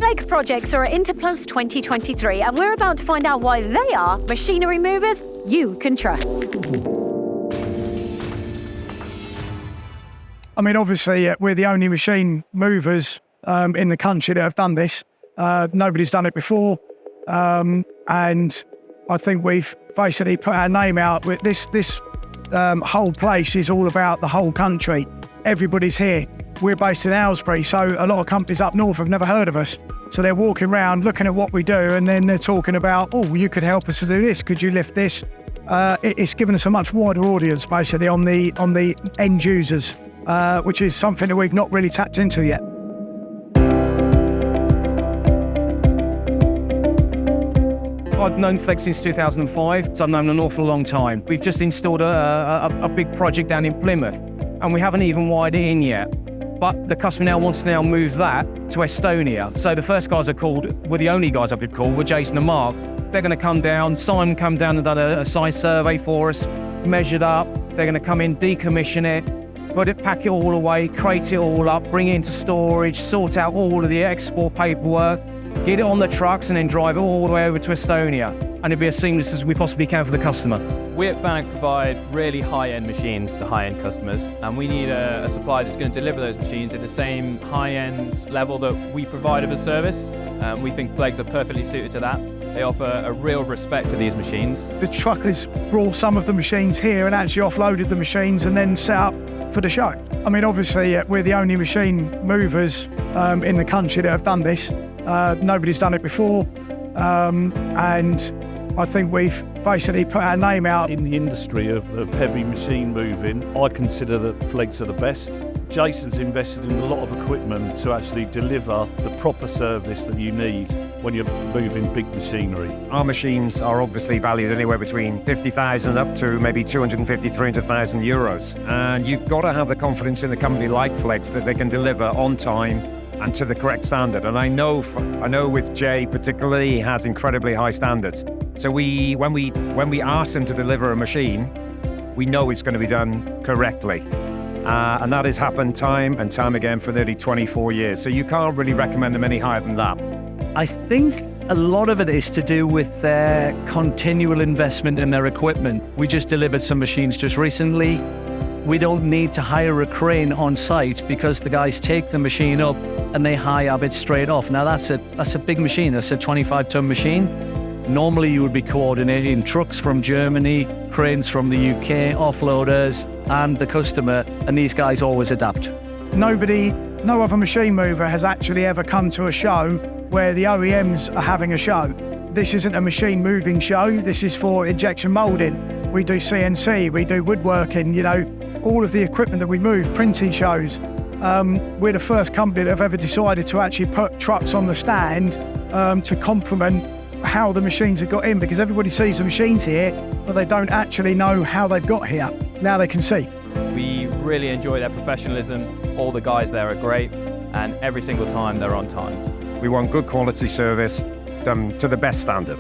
Flegg projects are at Interplus 2023, and we're about to find out why they are machinery movers you can trust. I mean, obviously, we're the only machine movers in the country that have done this. Nobody's done it before. And I think we've basically put our name out. With this whole place is all about the whole country. Everybody's here. We're based in Aylesbury, so a lot of companies up north have never heard of us. So they're walking around looking at what we do, and then they're talking about, oh, you could help us to do this. Could you lift this? It's given us a much wider audience, basically, on the end users, which is something that we've not really tapped into yet. I've known Flegg since 2005, so I've known an awful long time. We've just installed a big project down in Plymouth, and we haven't even wired it in yet. But the customer now wants to move that to Estonia. So the first guys I called were the only guys I could call, were Jason and Mark. They're going to come down. Simon come down and done a site survey for us, measured up. They're going to come in, decommission it, pack it all away, crate it all up, bring it into storage, sort out all of the export paperwork, get it on the trucks, and then drive it all the way over to Estonia. And it'll be as seamless as we possibly can for the customer. We at FANUC provide really high-end machines to high-end customers, and we need a supplier that's going to deliver those machines at the same high-end level that we provide of a service. We think Fleggs are perfectly suited to that. They offer a real respect to these machines. The truckers brought some of the machines here and actually offloaded the machines and then set up for the show. I mean, obviously, we're the only machine movers in the country that have done this. Nobody's done it before, and I think we've basically put our name out. In the industry of heavy machine moving, I consider that Fleggs are the best. Jason's invested in a lot of equipment to actually deliver the proper service that you need when you're moving big machinery. Our machines are obviously valued anywhere between 50,000 up to maybe 250, 300,000 euros. And you've got to have the confidence in a company like Fleggs that they can deliver on time and to the correct standard. And I know with Jay particularly, he has incredibly high standards. So when we ask him to deliver a machine, we know it's going to be done correctly. And that has happened time and time again for nearly 24 years. So you can't really recommend them any higher than that. I think a lot of it is to do with their continual investment in their equipment. We just delivered some machines just recently. We don't need to hire a crane on site because the guys take the machine up and they high-ab it straight off. Now that's a big machine, that's a 25-ton machine. Normally you would be coordinating trucks from Germany, cranes from the UK, offloaders, and the customer, and these guys always adapt. No other machine mover has actually ever come to a show where the OEMs are having a show. This isn't a machine moving show, this is for injection moulding. We do CNC, we do woodworking, you know, all of the equipment that we move, printing shows. We're the first company that have ever decided to actually put trucks on the stand to complement how the machines have got in, because everybody sees the machines here, but they don't actually know how they've got here. Now they can see. We really enjoy their professionalism. All the guys there are great, and every single time they're on time. We want good quality service done to the best standard.